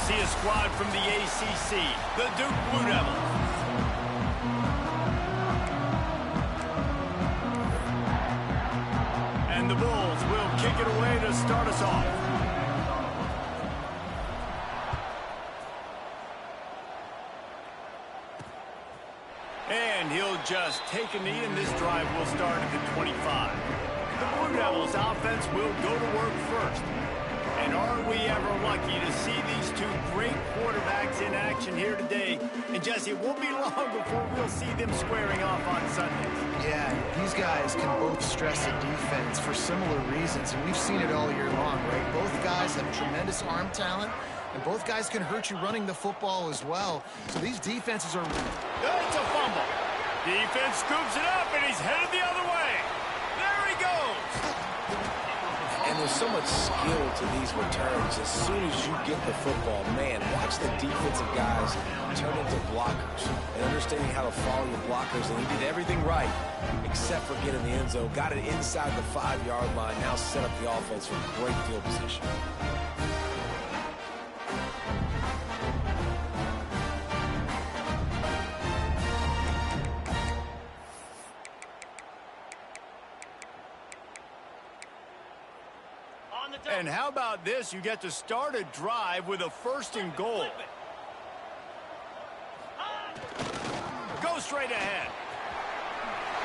see a squad from the ACC, the Duke Blue Devils. And the Bulls will kick it away to start us off. And he'll just take a knee, and this drive will start at the 25. The Blue Devils offense will go to work first. And are we ever lucky to see these two great quarterbacks in action here today. And Jesse, it won't be long before we'll see them squaring off on Sundays. Yeah, these guys can both stress the defense for similar reasons, and we've seen it all year long, right? Both guys have tremendous arm talent, and both guys can hurt you running the football as well. So these defenses are... It's a fumble. Defense scoops it up, and he's headed the other way. There he goes. And there's so much skill to these returns. As soon as you get the football, man, watch the defensive guys turn into blockers and understanding how to follow your blockers. And he did everything right except for getting the end zone. Got it inside the 5-yard line. Now set up the offense for great field position. And how about this? You get to start a drive with a 1st and goal. Go straight ahead.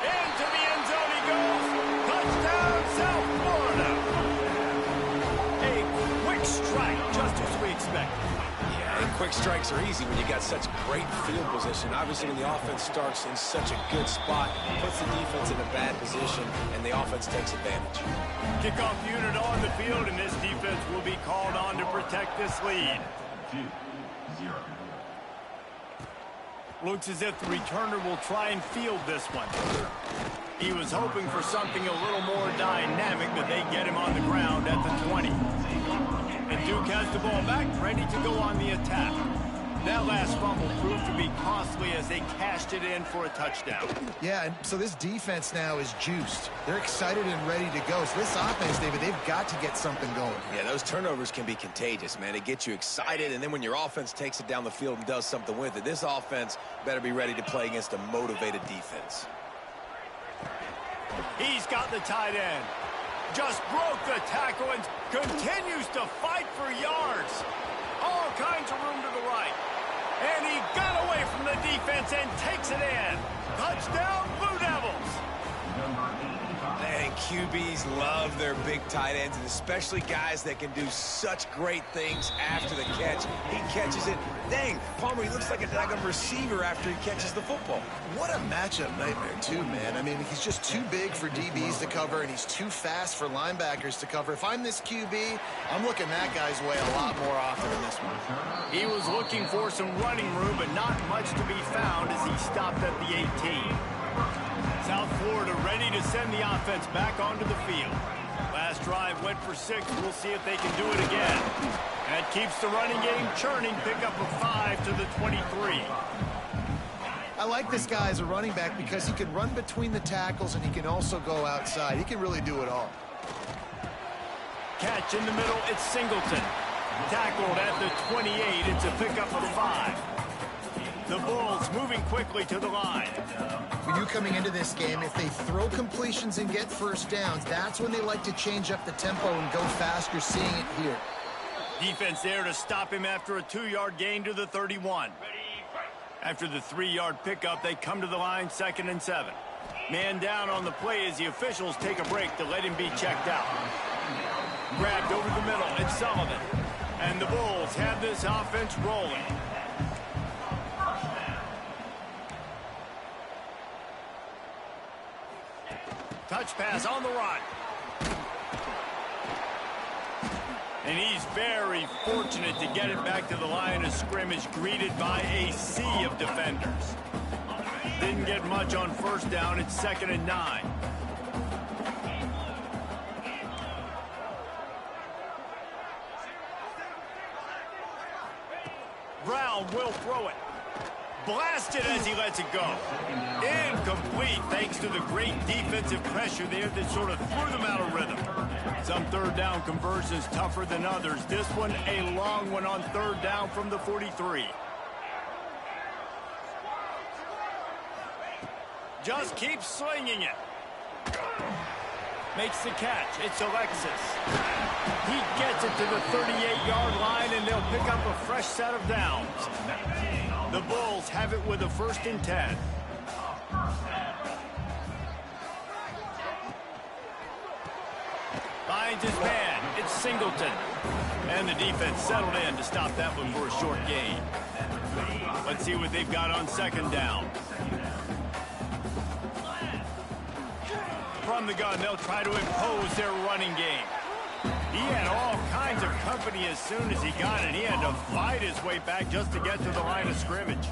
Into the end zone he goes. Touchdown, South Florida. A quick strike, just as we expected. Yeah, and quick strikes are easy when you got such great field position. Obviously, when the offense starts in such a good spot, puts the defense in a bad position, and the offense takes advantage. Kickoff unit on the field, and this defense will be called on to protect this lead. 2-0. Looks as if the returner will try and field this one. He was hoping for something a little more dynamic, but they get him on the ground at the 20. And Duke has the ball back, ready to go on the attack. That last fumble proved to be costly as they cashed it in for a touchdown. Yeah, and so this defense now is juiced. They're excited and ready to go. So this offense, David, they've got to get something going. Yeah, those turnovers can be contagious, man. It gets you excited, and then when your offense takes it down the field and does something with it, this offense better be ready to play against a motivated defense. He's got the tight end. Just broke the tackle and continues to fight for yards. All kinds of room to the right. And he got away from the defense and takes it in. Touchdown, Blue Devils. And QBs love their big tight ends, and especially guys that can do such great things after the catch. He catches it. Dang, Palmer, he looks like a daggum receiver after he catches the football. What a matchup nightmare, too, man. I mean, he's just too big for DBs to cover, and he's too fast for linebackers to cover. If I'm this QB, I'm looking that guy's way a lot more often in this one. He was looking for some running room, but not much to be found as he stopped at the 18. South Florida ready to send the offense back onto the field. Last drive went for 6. We'll see if they can do it again. That keeps the running game churning. Pick up a 5 to the 23. I like this guy as a running back because he can run between the tackles and he can also go outside. He can really do it all. Catch in the middle. It's Singleton. Tackled at the 28. It's a pickup of 5. The Bulls moving quickly to the line. When you're coming into this game, if they throw completions and get first downs, that's when they like to change up the tempo and go fast. You're seeing it here. Defense there to stop him after a 2-yard gain to the 31. After the 3-yard pickup, they come to the line 2nd and 7. Man down on the play as the officials take a break to let him be checked out. Grabbed over the middle, it's Sullivan. And the Bulls have this offense rolling. Touch pass on the run. And he's very fortunate to get it back to the line of scrimmage, greeted by a sea of defenders. Didn't get much on first down. It's 2nd and 9. Brown will throw it. blasted as he lets it go. Incomplete thanks to the great defensive pressure there that sort of threw them out of rhythm. Some third down conversions tougher than others. This one a long one on third down from the 43. Just keeps slinging it. Makes the catch. It's Alexis. He gets it to the 38-yard line, and they'll pick up a fresh set of downs. The Bulls have it with a 1st and 10. Finds his man. It's Singleton. And the defense settled in to stop that one for a short gain. Let's see what they've got on 2nd down. From the gun, they'll try to impose their running game. He had all kinds of company as soon as he got it. He had to fight his way back just to get to the line of scrimmage.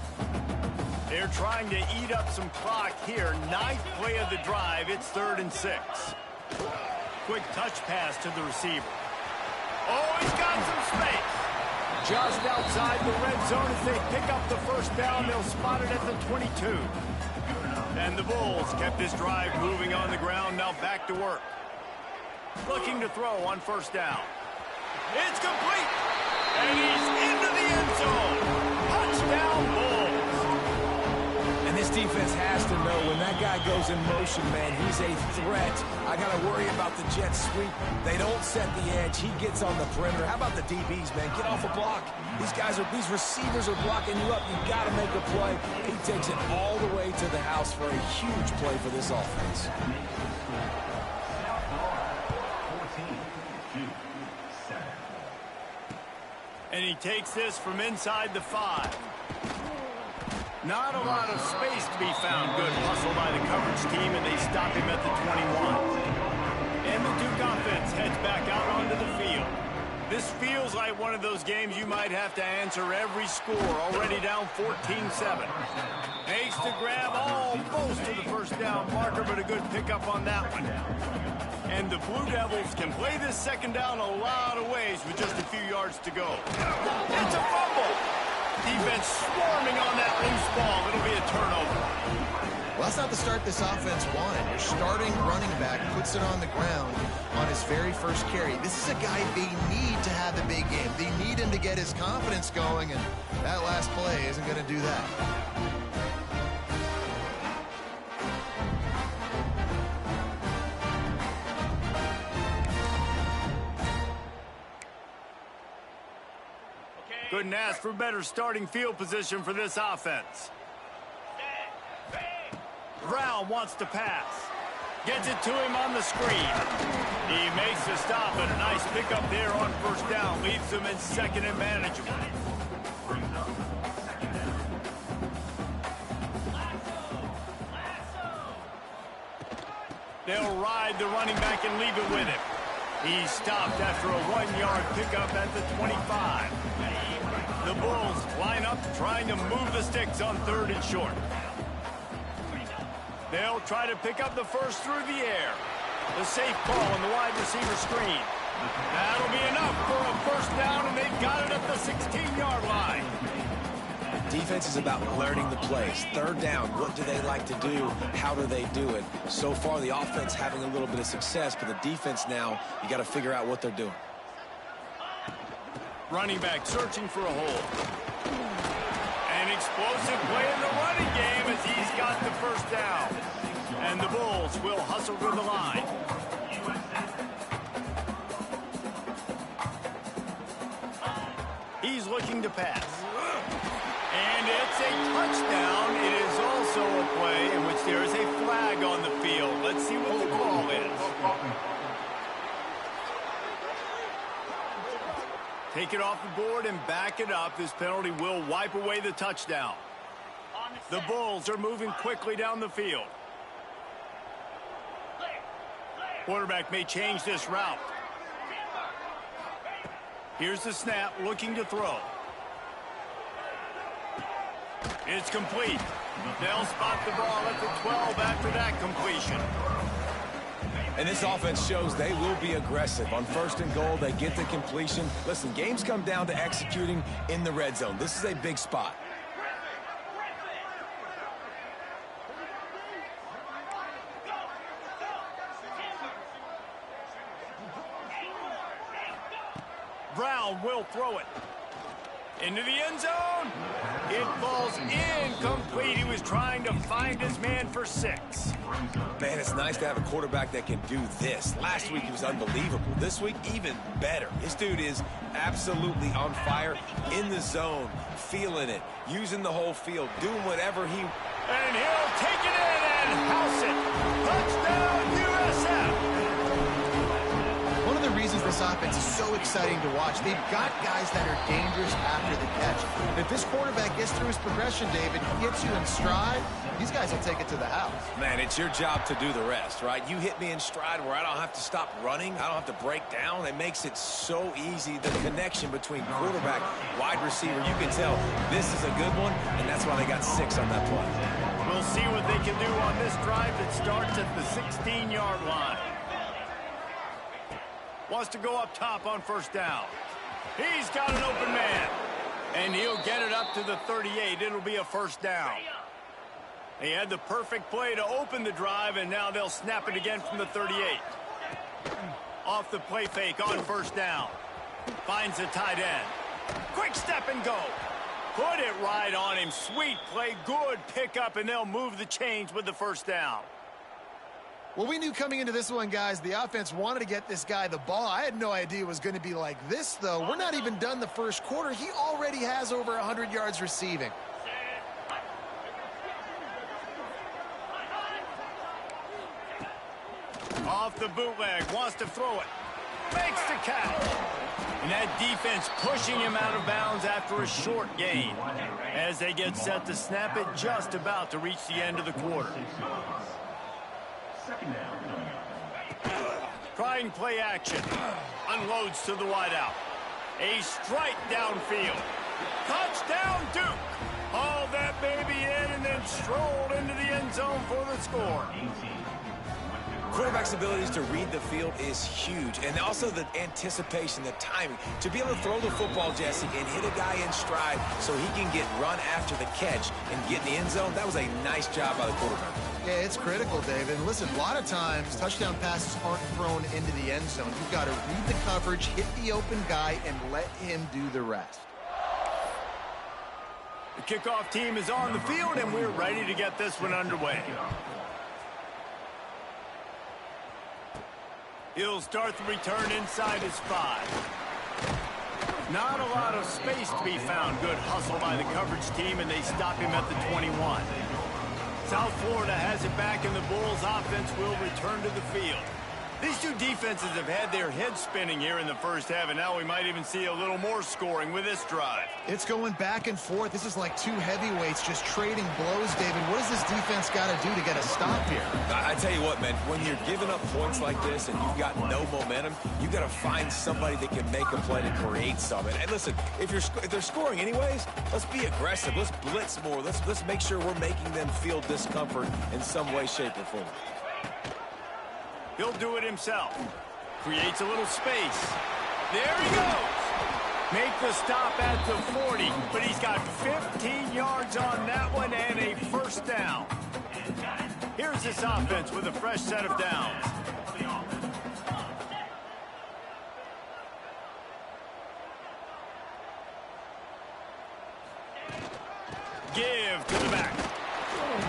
They're trying to eat up some clock here. 9th play of the drive. It's 3rd and 6. Quick touch pass to the receiver. Oh, he's got some space. Just outside the red zone as they pick up the 1st down. They'll spot it at the 22. And the Bulls kept this drive moving on the ground. Now back to work. Looking to throw on 1st down. It's complete. And he's into the end zone. Touchdown, Bulls. And this defense has to know when that guy goes in motion, man, he's a threat. I got to worry about the jet sweep. They don't set the edge. He gets on the perimeter. How about the DBs, man? Get off a block. These receivers are blocking you up. You got to make a play. He takes it all the way to the house for a huge play for this offense. And he takes this from inside the 5. Not a lot of space to be found. Good hustle by the coverage team, and they stop him at the 21. And the Duke offense heads back out onto the field. This feels like one of those games you might have to answer every score. Already down 14-7. Makes the grab almost to the 1st down marker, but a good pickup on that one. And the Blue Devils can play this 2nd down a lot of ways with just a few yards to go. It's a fumble. Defense swarming on that loose ball. It'll be a turnover. Well, that's not the start this offense wanted. Your starting running back puts it on the ground on his very 1st carry. This is a guy they need to have the big game. They need him to get his confidence going, and that last play isn't going to do that. Couldn't ask for better starting field position for this offense. Brown wants to pass. Gets it to him on the screen. He makes the stop, and a nice pickup there on 1st down. Leaves them in 2nd and manageable. They'll ride the running back and leave it with him. He's stopped after a 1-yard pickup at the 25. The Bulls line up trying to move the sticks on 3rd and short. They'll try to pick up the 1st through the air. The safe ball on the wide receiver screen. That'll be enough for a 1st down, and they've got it at the 16-yard line. Defense is about learning the plays. 3rd down, what do they like to do? How do they do it? So far, the offense having a little bit of success, but the defense now, you got to figure out what they're doing. Running back searching for a hole. An explosive play in the running game as he's got the 1st down. And the Bulls will hustle to the line. He's looking to pass. And it's a touchdown. It is also a play in which there is a flag on the field. Let's see what the call is. Take it off the board and back it up. This penalty will wipe away the touchdown. The Bulls are moving quickly down the field. Quarterback may change this route. Here's the snap, looking to throw. It's complete. They'll spot the ball at the 12 after that completion. And this offense shows they will be aggressive. On 1st and goal, they get the completion. Listen, games come down to executing in the red zone. This is a big spot. Brown will throw it. Into the end zone. It falls incomplete. He was trying to find his man for 6. Man, it's nice to have a quarterback that can do this. Last week he was unbelievable. This week, even better. This dude is absolutely on fire, in the zone, feeling it, using the whole field, doing whatever he... And he'll take it in and house it. Touchdown, USF. One of the reasons this offense is so exciting to watch, they've got guys that are dangerous after the catch. And if this quarterback gets through his progression, David, he gets you in stride, these guys will take it to the house. Man, it's your job to do the rest, right? You hit me in stride where I don't have to stop running. I don't have to break down. It makes it so easy. The connection between quarterback, wide receiver, you can tell this is a good one, and that's why they got 6 on that play. We'll see what they can do on this drive that starts at the 16-yard line. Wants to go up top on first down. He's got an open man. And he'll get it up to the 38. It'll be a first down. He had the perfect play to open the drive, and now they'll snap it again from the 38. Off the play fake on first down. Finds the tight end. Quick step and go. Put it right on him. Sweet play. Good pickup, and they'll move the chains with the first down. Well, we knew coming into this one, guys, the offense wanted to get this guy the ball. I had no idea it was going to be like this, though. We're not even done the first quarter. He already has over 100 yards receiving. Off the bootleg, wants to throw it. Makes the catch. And that defense pushing him out of bounds after a short gain. As they get set to snap it, just about to reach the end of the quarter. Trying play action. Unloads to the wideout. A strike downfield. Touchdown, Duke. Hauled that baby in and then strolled into the end zone for the score. Quarterback's abilities to read the field is huge, and also the anticipation, the timing. To be able to throw the football, Jesse, and hit a guy in stride so he can get run after the catch and get in the end zone, that was a nice job by the quarterback. Yeah, it's critical, David. Listen, a lot of times touchdown passes aren't thrown into the end zone. You've got to read the coverage, hit the open guy, and let him do the rest. The kickoff team is on the field, and we're ready to get this one underway. He'll start the return inside his 5. Not a lot of space to be found. Good hustle by the coverage team, and they stop him at the 21. South Florida has it back, and the Bulls offense will return to the field. These two defenses have had their heads spinning here in the first half, and now we might even see a little more scoring with this drive. It's going back and forth. This is like two heavyweights just trading blows, David. What does this defense got to do to get a stop here? I tell you what, man, when you're giving up points like this and you've got no momentum, you got to find somebody that can make a play to create something. And listen, if they're scoring anyways, let's be aggressive. Let's blitz more. Let's make sure we're making them feel discomfort in some way, shape, or form. He'll do it himself. Creates a little space. There he goes. Make the stop at the 40, but he's got 15 yards on that one and a first down. Here's this offense with a fresh set of downs. Give to the back.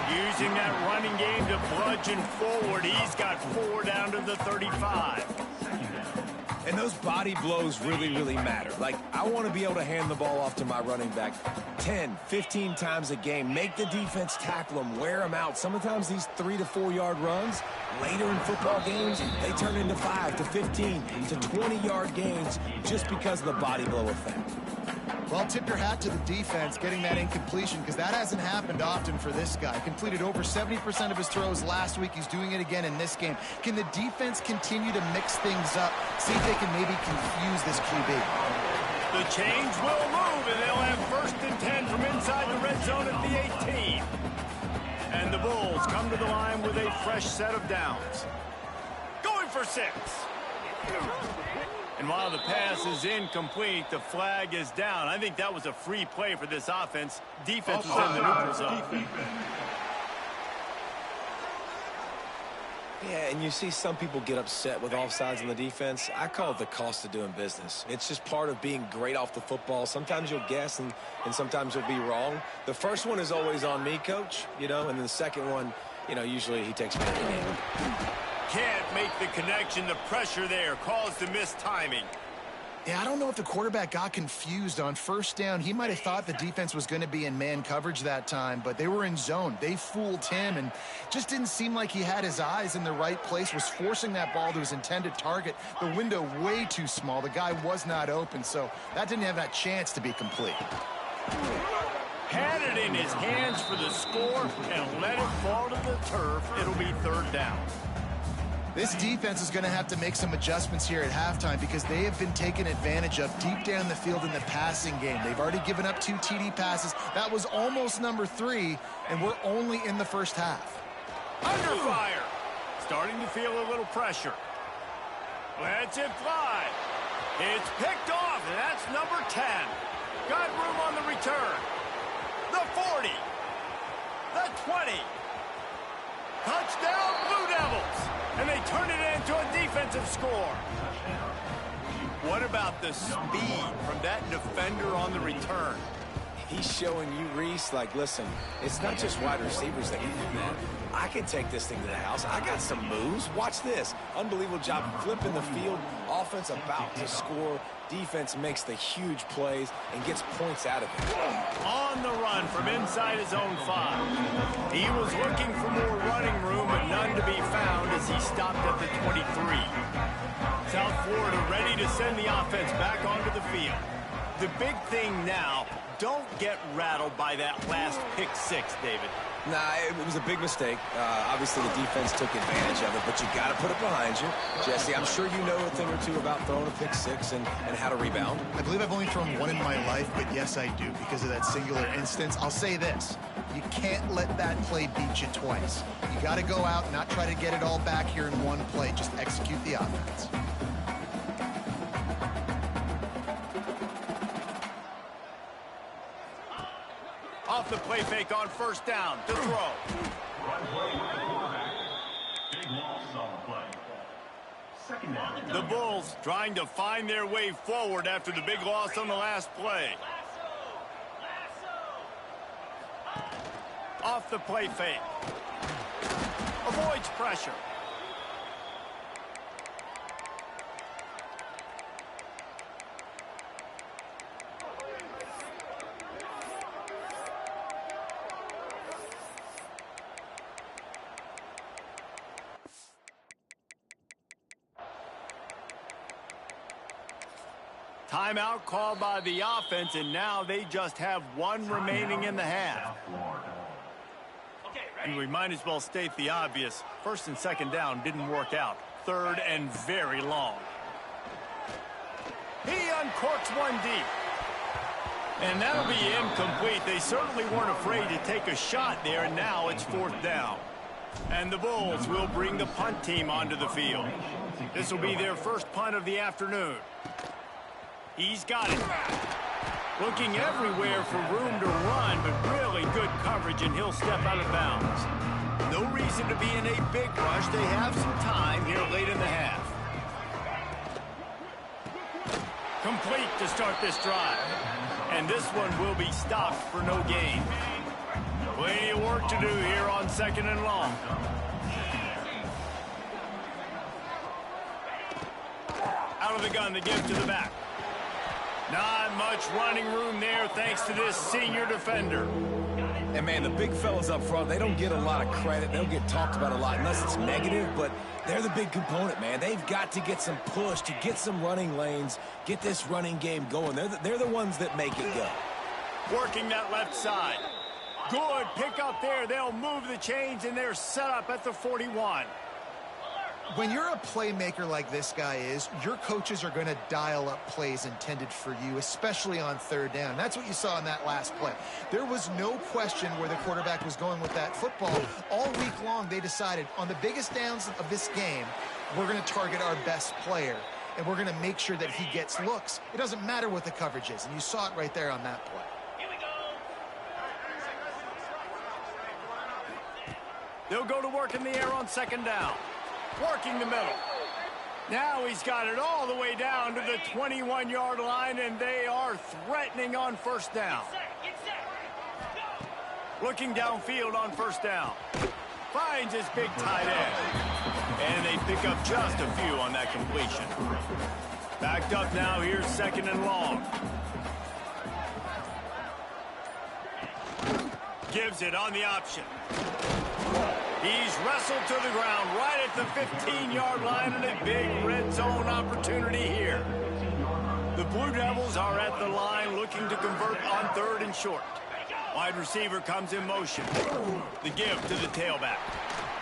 Using that running game to bludgeon forward. He's got 4 down to the 35. And those body blows really, really matter. Like, I want to be able to hand the ball off to my running back 10, 15 times a game. Make the defense tackle them, wear them out. Sometimes these 3 to 4 yard runs, later in football games, they turn into 5 to 15 to 20 yard gains just because of the body blow effect. Well, tip your hat to the defense getting that incompletion, because that hasn't happened often for this guy. Completed over 70% of his throws last week. He's doing it again in this game. Can the defense continue to mix things up, see if they can maybe confuse this QB? The change will move, and they'll have 1st and 10 from inside the red zone at the 18. And the Bulls come to the line with a fresh set of downs. Going for 6. And while the pass is incomplete, the flag is down. I think that was a free play for this offense. Defense was in the neutral zone. Yeah, and you see some people get upset with offsides on the defense. I call it the cost of doing business. It's just part of being great off the football. Sometimes you'll guess and sometimes you'll be wrong. The first one is always on me, Coach, and then the second one, usually he takes me to the game. Can't make the connection. The pressure there caused the missed timing. Yeah, I don't know if the quarterback got confused on first down. He might have thought the defense was going to be in man coverage that time, but they were in zone. They fooled him and just didn't seem like he had his eyes in the right place, was forcing that ball to his intended target. The window way too small. The guy was not open, so that didn't have that chance to be complete. Had it in his hands for the score and let it fall to the turf. It'll be third down. This defense is going to have to make some adjustments here at halftime because they have been taken advantage of deep down the field in the passing game. They've already given up 2 TD passes. That was almost number 3, and we're only in the first half. Under fire. Starting to feel a little pressure. Lets it fly. It's picked off, and that's number 10. Got room on the return. The 40. The 20. Touchdown, Blue Devils. And they turn it into a defensive score. What about the speed from that defender on the return? He's showing you, Reese, listen, it's not just wide receivers that can do that. I can take this thing to the house. I got some moves. Watch this. Unbelievable job flipping the field. Offense about to score. Defense makes the huge plays and gets points out of it. On the run from inside his own 5. He was looking for more running room, but none to be found as he stopped at the 23. South Florida ready to send the offense back onto the field. The big thing now, don't get rattled by that last pick 6, David. Nah, it was a big mistake. Obviously, the defense took advantage of it, but you got to put it behind you. Jesse, I'm sure you know a thing or two about throwing a pick 6 and how to rebound. I believe I've only thrown 1 in my life, but yes, I do. Because of that singular instance, I'll say this. You can't let that play beat you twice. You got to go out and not try to get it all back here in one play. Just execute the offense. Off the play fake on first down to throw. The Bulls trying to find their way forward after the big loss on the last play. Off the play fake. Avoids pressure. Timeout called by the offense, and now they just have 1 remaining in the half. And we might as well state the obvious. First and second down didn't work out. Third and very long. He uncorks one deep. And that'll be incomplete. They certainly weren't afraid to take a shot there, and now it's fourth down. And the Bulls will bring the punt team onto the field. This will be their first punt of the afternoon. He's got it. Looking everywhere for room to run, but really good coverage, and he'll step out of bounds. No reason to be in a big rush. They have some time here late in the half. Complete to start this drive. And this one will be stopped for no gain. Plenty of work to do here on second and long. Out of the gun, the give to the back. Not much running room there thanks to this senior defender. And, man, the big fellas up front, they don't get a lot of credit. They'll get talked about a lot unless it's negative, but they're the big component, man. They've got to get some push to get some running lanes, get this running game going. They're the ones that make it go. Working that left side. Good pick up there. They'll move the chains, and they're set up at the 41. When you're a playmaker like this guy is, your coaches are going to dial up plays intended for you, especially on third down. That's what you saw in that last play. There was no question where the quarterback was going with that football. All week long, they decided on the biggest downs of this game, we're going to target our best player, and we're going to make sure that he gets looks. It doesn't matter what the coverage is, and you saw it right there on that play. They'll go to work in the air on second down. working the middle. Now he's got it all the way down to the 21-yard line, and they are threatening on first down. Looking downfield on first down. Finds his big tight end. And they pick up just a few on that completion. Backed up now, here's second and long. Gives it on the option. He's wrestled to the ground right at the 15-yard line, and a big red zone opportunity here. The Blue Devils are at the line looking to convert on third and short. Wide receiver comes in motion. The give to the tailback.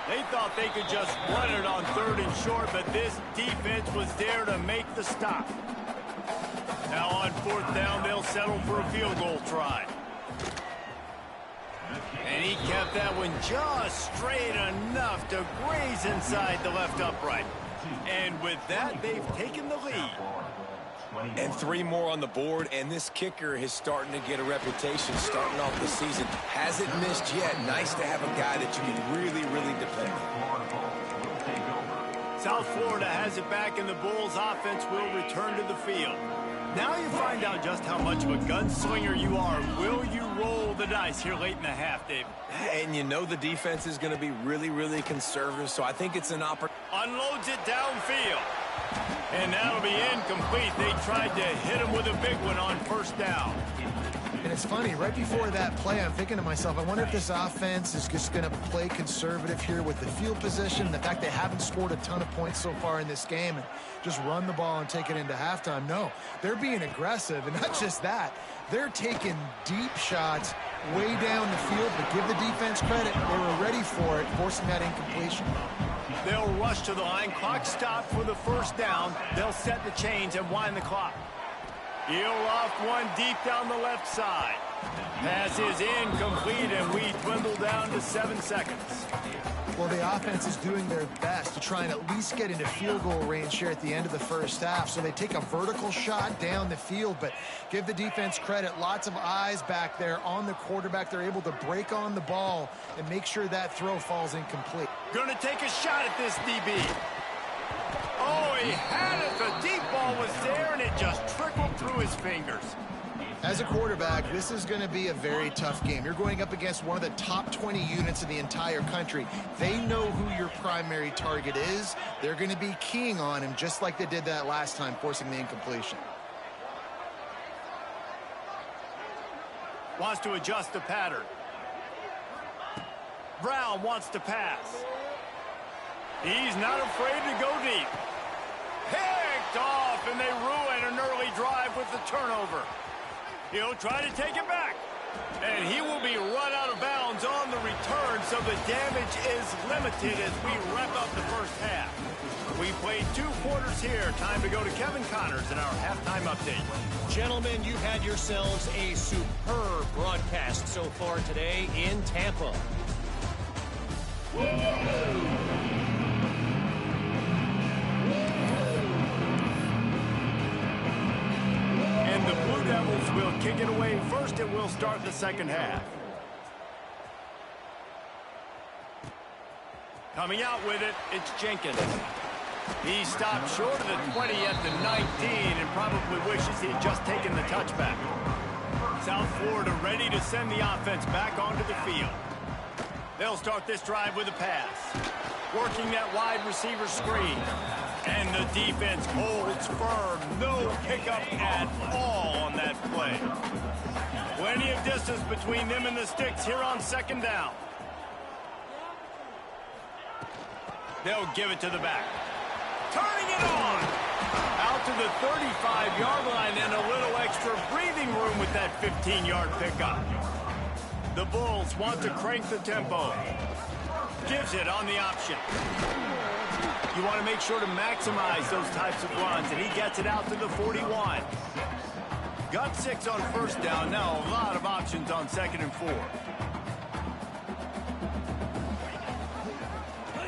They thought they could just run it on third and short, but this defense was there to make the stop. Now on fourth down, they'll settle for a field goal try. And he kept that one just straight enough to graze inside the left upright. And with that, they've taken the lead. And 3 more on the board, and this kicker is starting to get a reputation starting off the season. Hasn't missed yet. Nice to have a guy that you can really, really depend on. South Florida has it back, and the Bulls offense will return to the field. Now you find out just how much of a gunslinger you are. Will you roll the dice here late in the half, Dave? And you know the defense is going to be really, really conservative, so I think it's an opportunity. Unloads it downfield. And that'll be incomplete. They tried to hit him with a big one on first down. And it's funny, right before that play, I'm thinking to myself, I wonder if this offense is just going to play conservative here with the field position, the fact they haven't scored a ton of points so far in this game, and just run the ball and take it into halftime. No, they're being aggressive, and not just that. They're taking deep shots way down the field, but give the defense credit. They were ready for it, forcing that incompletion. They'll rush to the line. Clock stopped for the first down. They'll set the chains and wind the clock. He'll loft one deep down the left side. Pass is incomplete, and we dwindle down to 7 seconds. Well, the offense is doing their best to try and at least get into field goal range here at the end of the first half. So they take a vertical shot down the field, but give the defense credit. Lots of eyes back there on the quarterback. They're able to break on the ball and make sure that throw falls incomplete. Going to take a shot at this DB. Oh, he had it. The deep ball was there, and it just trickled through his fingers. As a quarterback, this is going to be a very tough game. You're going up against one of the top 20 units in the entire country. They know who your primary target is. They're going to be keying on him just like they did that last time, forcing the incompletion. Wants to adjust the pattern. Brown wants to pass. He's not afraid to go deep. Picked off, and they ruin an early drive with the turnover. He'll try to take it back. And he will be run out of bounds on the return, so the damage is limited as we wrap up the first half. We played 2 quarters here. Time to go to Kevin Connors in our halftime update. Gentlemen, you've had yourselves a superb broadcast so far today in Tampa. And the Blue Devils will kick it away first, and we'll start the second half. Coming out with it, it's Jenkins. He stopped short of the 20 at the 19 and probably wishes he had just taken the touchback. South Florida ready to send the offense back onto the field. They'll start this drive with a pass. Working that wide receiver screen. And the defense holds firm. No pickup at all on that play. Plenty of distance between them and the sticks here on second down. They'll give it to the back. Turning it on. Out to the 35-yard line and a little extra breathing room with that 15-yard pickup. The Bulls want to crank the tempo. Gives it on the option. You want to make sure to maximize those types of runs, and he gets it out to the 41. Got 6 on first down. Now a lot of options on second and 4.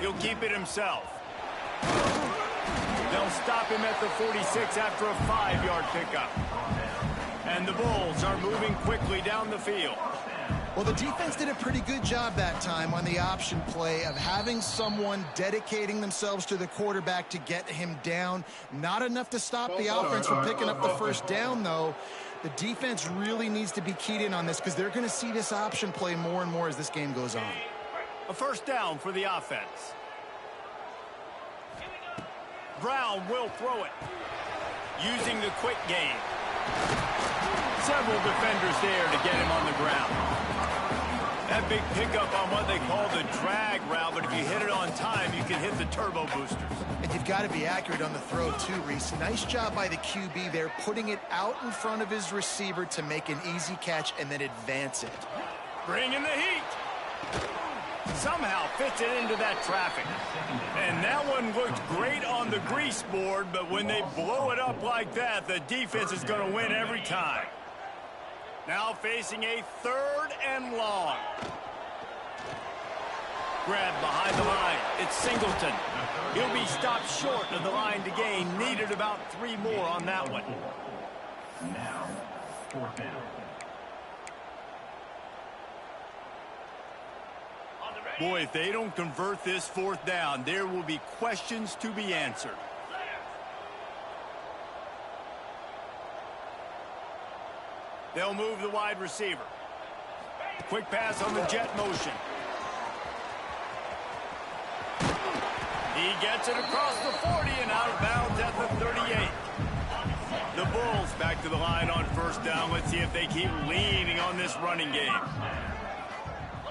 He'll keep it himself. They'll stop him at the 46 after a 5-yard pickup. And the Bulls are moving quickly down the field. Well, the defense did a pretty good job that time on the option play of having someone dedicating themselves to the quarterback to get him down. Not enough to stop the offense from picking up the first down, though. The defense really needs to be keyed in on this because they're going to see this option play more and more as this game goes on. A first down for the offense. Brown will throw it. Using the quick game. Several defenders there to get him on the ground. That big pickup on what they call the drag route, but if you hit it on time, you can hit the turbo boosters. And you've got to be accurate on the throw, too, Reese. Nice job by the QB there, putting it out in front of his receiver to make an easy catch and then advance it. Bringing the heat. Somehow fits it into that traffic. And that one looked great on the grease board, but when they blow it up like that, the defense is going to win every time. Now facing a 3rd and long. Grab behind the line. It's Singleton. He'll be stopped short of the line to gain. Needed about 3 more on that one. Now, 4th down. Boy, if they don't convert this 4th down, there will be questions to be answered. They'll move the wide receiver. Quick pass on the jet motion. He gets it across the 40 and out of bounds at the 38. The Bulls back to the line on 1st down. Let's see if they keep leaning on this running game.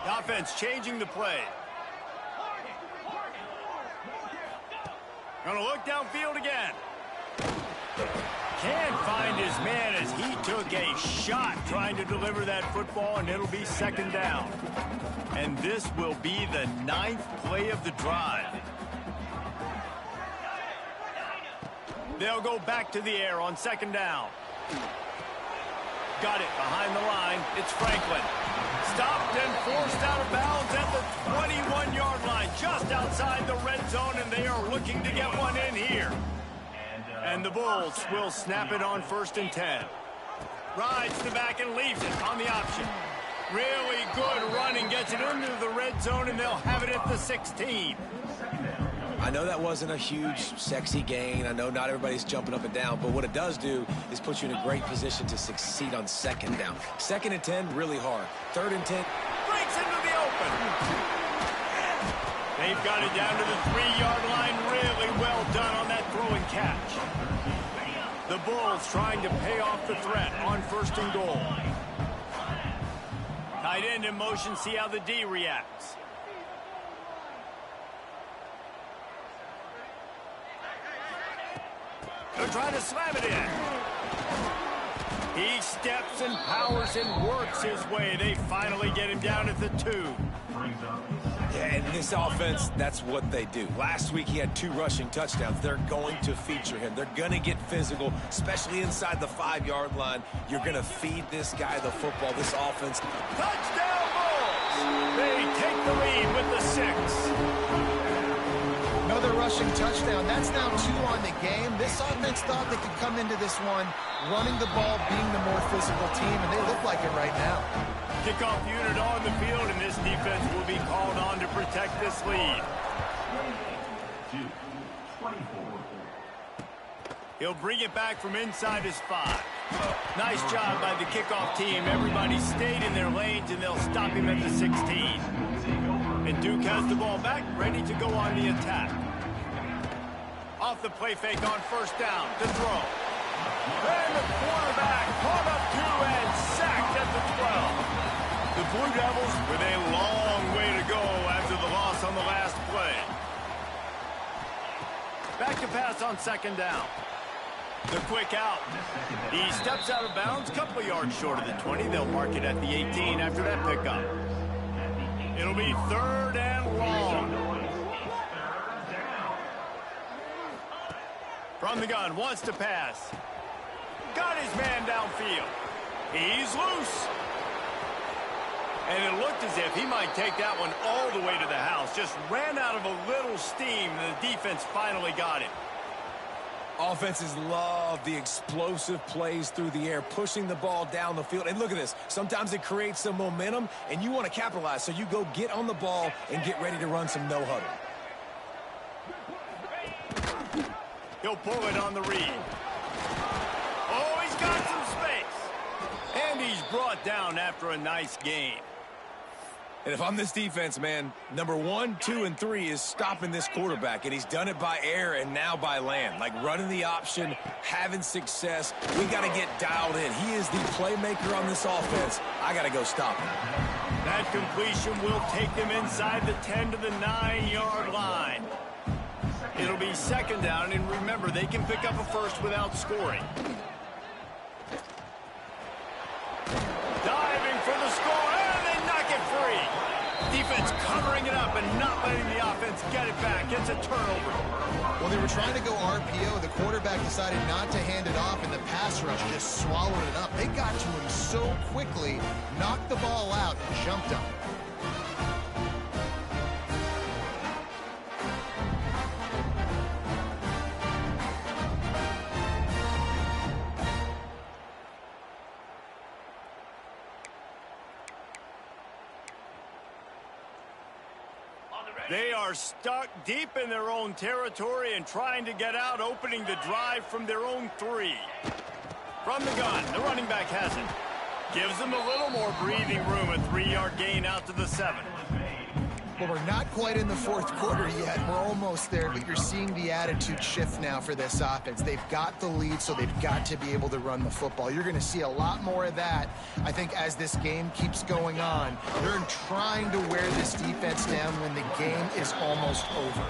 The offense changing the play. Gonna look downfield again. Can't find his man as he took a shot trying to deliver that football, and it'll be 2nd down. And this will be the 9th play of the drive. They'll go back to the air on 2nd down. Got it behind the line. It's Franklin. Stopped and forced out of bounds at the 21-yard line, just outside the red zone, and they are looking to get one in here. And the Bulls will snap it on 1st and 10. Rides the back and leaves it on the option. Really good running, gets it into the red zone, and they'll have it at the 16. I know that wasn't a huge, sexy gain. I know not everybody's jumping up and down, but what it does do is put you in a great position to succeed on 2nd down. 2nd and 10, really hard. 3rd and 10. Breaks into the open. They've got it down to the 3-yard line. Really well done on that throw and catch. The Bulls trying to pay off the threat on 1st and goal. Tight end in motion, see how the D reacts. They're trying to slam it in. He steps and powers and works his way. They finally get him down at the 2. Yeah, and this offense, that's what they do. Last week he had 2 rushing touchdowns. They're going to feature him. They're going to get physical, especially inside the 5-yard line. You're going to feed this guy the football, this offense. Touchdown Bulls! They take the lead with the 6. Another rushing touchdown. That's now 2 on the game. This offense thought they could come into this one running the ball, being the more physical team, and they look like it right now. Kickoff unit on the field, and this defense will be called on to protect this lead. He'll bring it back from inside his 5. Nice job by the kickoff team. Everybody stayed in their lanes, and they'll stop him at the 16. And Duke has the ball back, ready to go on the attack. Off the play fake on 1st down to throw. And the quarterback caught up 2 and sacked at the 12. The Blue Devils with a long way to go after the loss on the last play. Back to pass on 2nd down. The quick out. He steps out of bounds, couple of yards short of the 20. They'll mark it at the 18 after that pickup. It'll be 3rd and long. From the gun, wants to pass. Got his man downfield. He's loose. And it looked as if he might take that one all the way to the house. Just ran out of a little steam, and the defense finally got him. Offenses love the explosive plays through the air, pushing the ball down the field. And look at this. Sometimes it creates some momentum, and you want to capitalize. So you go get on the ball and get ready to run some no-huddle. He'll pull it on the read. Oh, he's got some space. And he's brought down after a nice gain. And if I'm this defense, man, number 1, 2, and 3 is stopping this quarterback. And he's done it by air and now by land. Like running the option, having success. We got to get dialed in. He is the playmaker on this offense. I got to go stop him. That completion will take them inside the 10 to the 9-yard line. It'll be second down, and remember, they can pick up a first without scoring. Diving for the score, and they knock it free. Defense covering it up and not letting the offense get it back. It's a turnover. Well, they were trying to go RPO. The quarterback decided not to hand it off, and the pass rush just swallowed it up. They got to him so quickly, knocked the ball out, and jumped on it. They are stuck deep in their own territory and trying to get out, opening the drive from their own 3. From the gun, the running back has it. Gives them a little more breathing room, a 3-yard gain out to the 7. Well, we're not quite in the fourth quarter yet. We're almost there, but you're seeing the attitude shift now for this offense. They've got the lead, so they've got to be able to run the football. You're going to see a lot more of that, I think, as this game keeps going on. They're trying to wear this defense down when the game is almost over.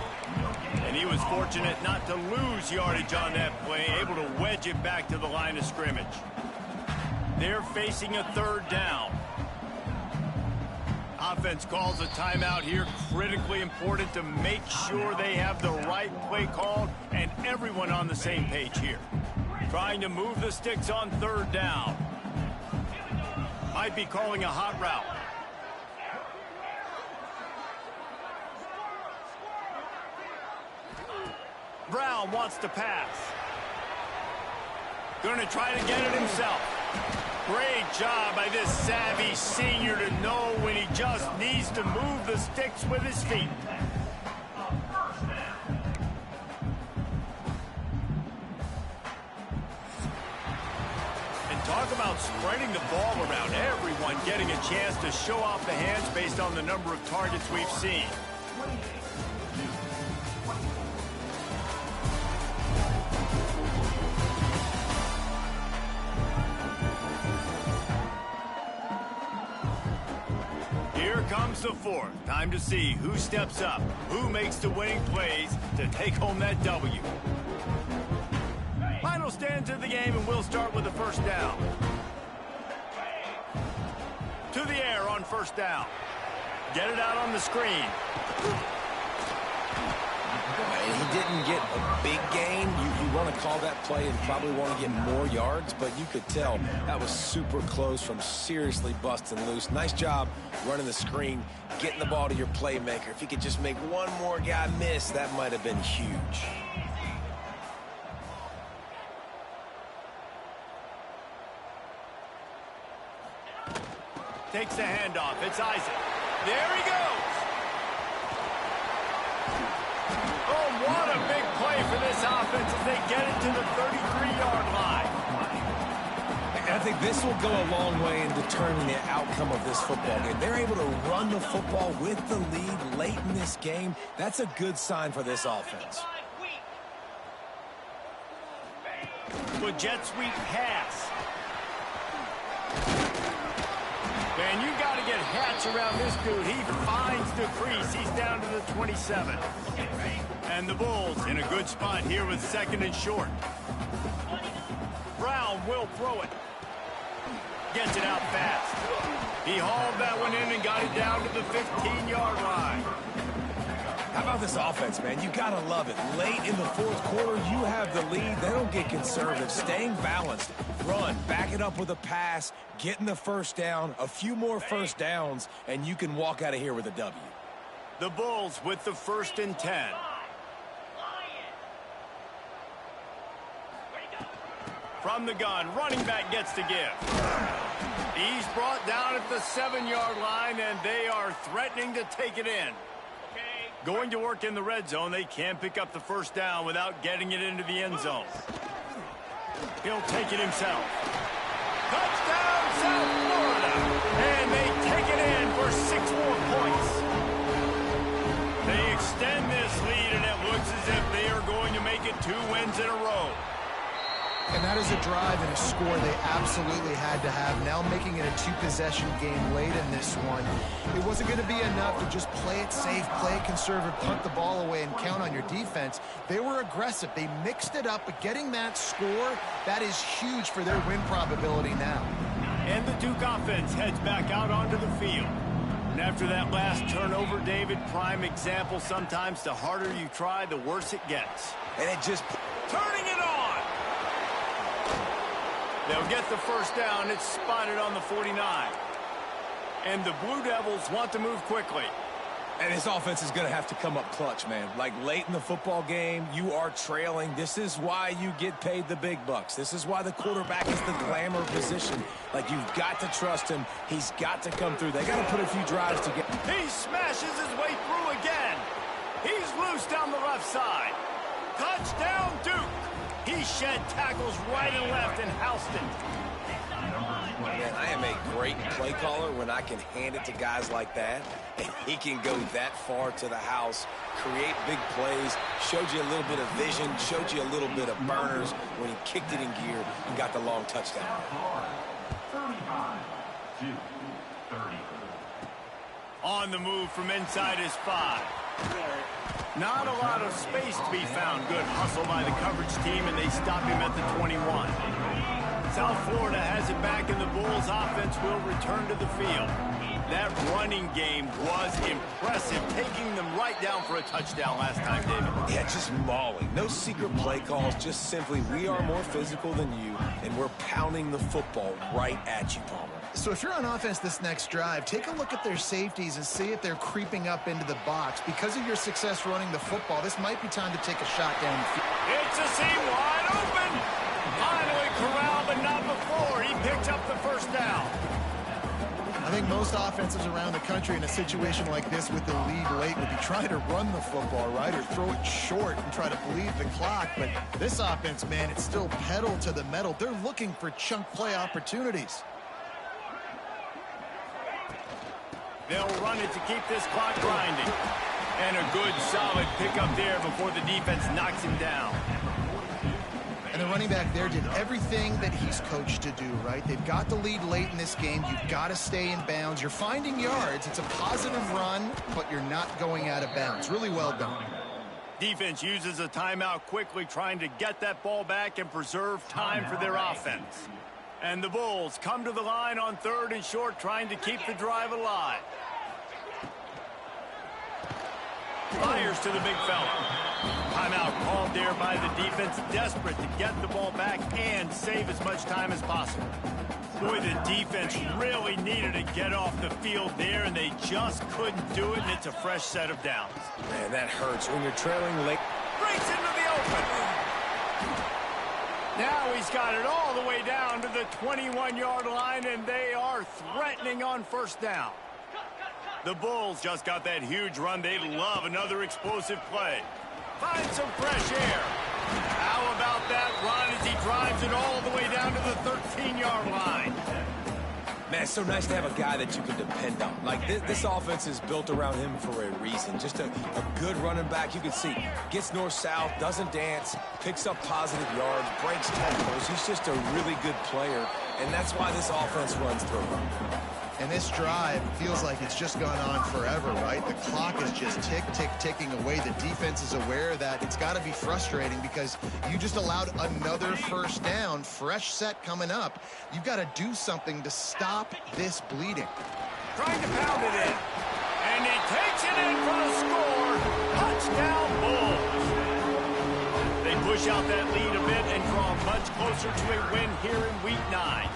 And he was fortunate not to lose yardage on that play, able to wedge it back to the line of scrimmage. They're facing a 3rd down. Offense calls a timeout here. Critically important to make sure they have the right play called and everyone on the same page here. Trying to move the sticks on 3rd down. Might be calling a hot route. Brown wants to pass. Going to try to get it himself. Great job by this savvy senior to know when he just needs to move the sticks with his feet. And talk about spreading the ball around. Everyone getting a chance to show off the hands based on the number of targets we've seen. Comes the 4th. Time to see who steps up, who makes the winning plays to take home that W. Final stands of the game, and we'll start with the 1st down. To the air on 1st down. Get it out on the screen. He didn't get a big gain. You want to call that play and probably want to get more yards, but you could tell that was super close from seriously busting loose. Nice job running the screen, getting the ball to your playmaker. If he could just make one more guy miss, that might have been huge. Takes the handoff. It's Isaac. There he goes. Oh, what a big play for this offense as they get it to the 33-yard line. I think this will go a long way in determining the outcome of this football game. They're able to run the football with the lead late in this game. That's a good sign for this offense. With jet sweep pass. Man, you got to get hats around this dude. He finds the crease. He's down to the 27. And the Bulls in a good spot here with 2nd and short. Brown will throw it. Gets it out fast. He hauled that one in and got it down to the 15-yard line. How about this offense, man? You got to love it. Late in the 4th quarter, you have the lead. They don't get conservative. Staying balanced. Run, back it up with a pass, getting the 1st down, a few more 1st downs, and you can walk out of here with a W. The Bulls with the 1st and 10. From the gun, running back gets to give. He's brought down at the 7-yard line, and they are threatening to take it in. Going to work in the red zone, they can pick up the first down without getting it into the end zone. He'll take it himself. Touchdown, South Florida! And they take it in for 6 more points. They extend this lead, and it looks as if they are going to make it 2 wins in a row. And that is a drive and a score they absolutely had to have. Now making it a 2-possession game late in this one. It wasn't going to be enough to just play it safe, play it conservative, punt the ball away, and count on your defense. They were aggressive. They mixed it up, but getting that score, that is huge for their win probability now. And the Duke offense heads back out onto the field. And after that last turnover, David, prime example, sometimes the harder you try, the worse it gets. And it just... Turning it on! They'll get the first down. It's spotted on the 49. And the Blue Devils want to move quickly. And this offense is going to have to come up clutch, man. Like late in the football game, you are trailing. This is why you get paid the big bucks. This is why the quarterback is the glamour position. Like, you've got to trust him. He's got to come through. They got to put a few drives together. He smashes his way through again. He's loose down the left side. Touchdown, Duke. He shed tackles right and left and housed it. Man, I am a great play caller when I can hand it to guys like that, and he can go that far to the house, create big plays, showed you a little bit of vision, showed you a little bit of burners when he kicked it in gear and got the long touchdown. 35-30. On the move from inside his 5. Not a lot of space to be found. Good hustle by the coverage team, and they stop him at the 21. South Florida has it back, and the Bulls offense will return to the field. That running game was impressive, taking them right down for a touchdown last time, David. Yeah, just mauling. No secret play calls, just simply we are more physical than you, and we're pounding the football right at you, Palmer. So if you're on offense this next drive, take a look at their safeties and see if they're creeping up into the box. Because of your success running the football, this might be time to take a shot down the field. It's a seam wide open. Finally corralled, but not before. He picks up the first down. I think most offenses around the country in a situation like this with the lead late would be trying to run the football, right, or throw it short and try to bleed the clock. But this offense, man, it's still pedal to the metal. They're looking for chunk play opportunities. They'll run it to keep this clock grinding. And a good, solid pickup there before the defense knocks him down. And the running back there did everything that he's coached to do, right? They've got the lead late in this game. You've got to stay in bounds. You're finding yards. It's a positive run, but you're not going out of bounds. Really well done. Defense uses a timeout quickly, trying to get that ball back and preserve time for their offense. And the Bulls come to the line on 3rd and short, trying to keep the drive alive. Fires to the big fella. Timeout called there by the defense, desperate to get the ball back and save as much time as possible. Boy, the defense really needed to get off the field there, and they just couldn't do it, and it's a fresh set of downs. Man, that hurts when you're trailing late. Breaks into the open. Now he's got it all the way down to the 21-yard line, and they are threatening on first down. The Bulls just got that huge run. They love another explosive play. Find some fresh air. How about that run as he drives it all the way down to the 13-yard line? Man, it's so nice to have a guy that you can depend on. Like, this offense is built around him for a reason. Just a good running back. You can see, gets north-south, doesn't dance, picks up positive yards, breaks tackles. He's just a really good player, and that's why this offense runs through him. And this drive feels like it's just gone on forever, right? The clock is just ticking away. The defense is aware of that. It's got to be frustrating because you just allowed another first down, fresh set coming up. You've got to do something to stop this bleeding. Trying to pound it in. And he takes it in for the score. Touchdown, Bulls. They push out that lead a bit and draw much closer to a win here in Week 9.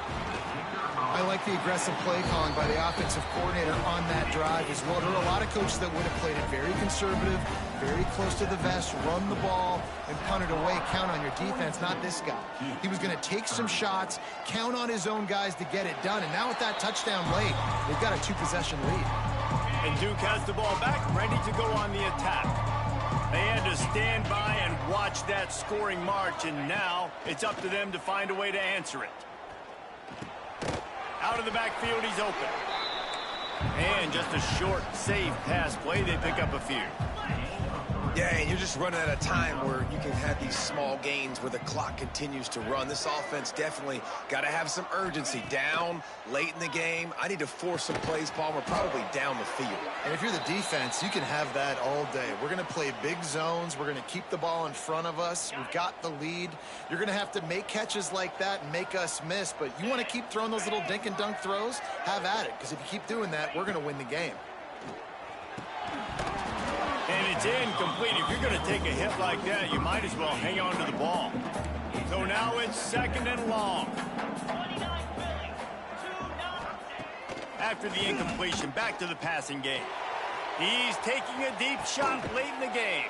I like the aggressive play calling by the offensive coordinator on that drive as well. There are a lot of coaches that would have played it very conservative, very close to the vest, run the ball, and punt it away. Count on your defense, not this guy. He was going to take some shots, count on his own guys to get it done. And now with that touchdown late, they've got a 2-possession lead. And Duke has the ball back, ready to go on the attack. They had to stand by and watch that scoring march, and now it's up to them to find a way to answer it. Out of the backfield, he's open. And just a short, safe pass play, they pick up a few. Yeah, and you're just running at a time where you can have these small gains where the clock continues to run. This offense definitely got to have some urgency. Down, late in the game. I need to force some plays, Palmer, probably down the field. And if you're the defense, you can have that all day. We're going to play big zones. We're going to keep the ball in front of us. We've got the lead. You're going to have to make catches like that and make us miss. But you want to keep throwing those little dink and dunk throws? Have at it. Because if you keep doing that, we're going to win the game. And it's incomplete. If you're going to take a hit like that, you might as well hang on to the ball. So now it's 2nd and long. After the incompletion, back to the passing game. He's taking a deep shot late in the game.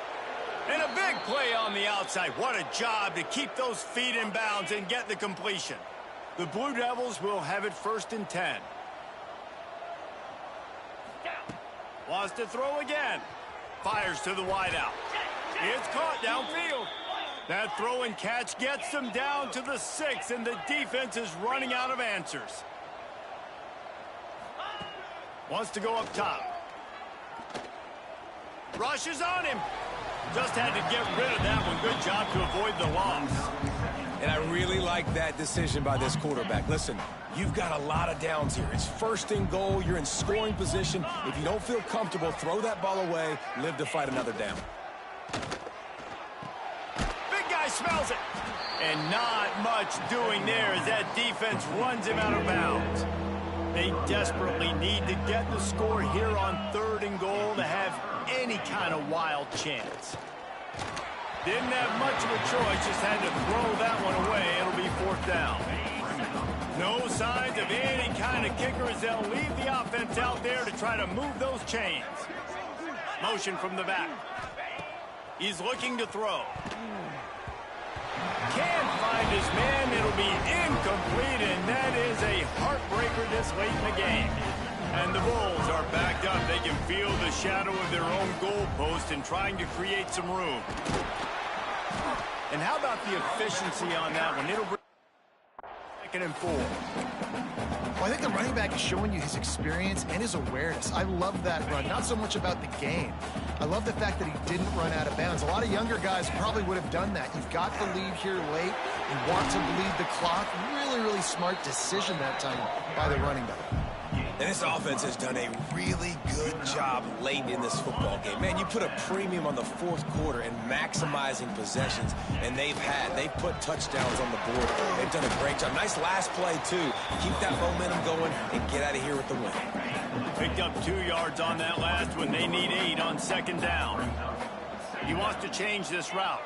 And a big play on the outside. What a job to keep those feet in bounds and get the completion. The Blue Devils will have it 1st and 10. Wants to throw again. Fires to the wideout. It's caught downfield. That throw and catch gets them down to the 6, and the defense is running out of answers. Wants to go up top. Rushes on him. Just had to get rid of that one. Good job to avoid the loss. And I really like that decision by this quarterback. Listen, you've got a lot of downs here. It's 1st and goal. You're in scoring position. If you don't feel comfortable, throw that ball away. Live to fight another down. Big guy smells it. And not much doing there as that defense runs him out of bounds. They desperately need to get the score here on 3rd and goal to have any kind of wild chance. Didn't have much of a choice, just had to throw that one away. It'll be 4th down. No signs of any kind of kicker as they'll leave the offense out there to try to move those chains. Motion from the back. He's looking to throw. Can't find his man. It'll be incomplete, and that is a heartbreaker this late in the game. And the Bulls are backed up. They can feel the shadow of their own goalpost and trying to create some room. And how about the efficiency on that one? It'll bring 2nd and 4. Well, I think the running back is showing you his experience and his awareness. I love that run. Not so much about the game. I love the fact that he didn't run out of bounds. A lot of younger guys probably would have done that. You've got the lead here late. You want to bleed the clock. Really, really smart decision that time by the running back. And this offense has done a really good job late in this football game. Man, you put a premium on the 4th quarter and maximizing possessions, and they've put touchdowns on the board. They've done a great job. Nice last play, too. Keep that momentum going and get out of here with the win. Picked up 2 yards on that last one. They need 8 on 2nd down. He wants to change this route.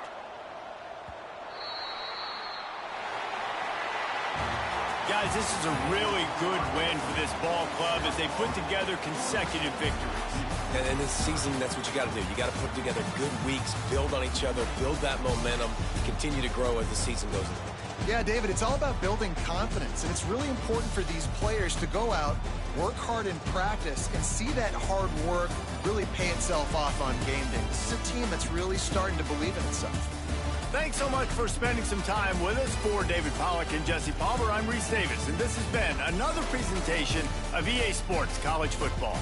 Guys, this is a really good win for this ball club as they put together consecutive victories. And in this season, that's what you got to do. You got to put together good weeks, build on each other, build that momentum, continue to grow as the season goes on. Yeah, David, it's all about building confidence, and it's really important for these players to go out, work hard in practice, and see that hard work really pay itself off on game day. This is a team that's really starting to believe in itself. Thanks so much for spending some time with us. For David Pollack and Jesse Palmer, I'm Reese Davis, and this has been another presentation of EA Sports College Football.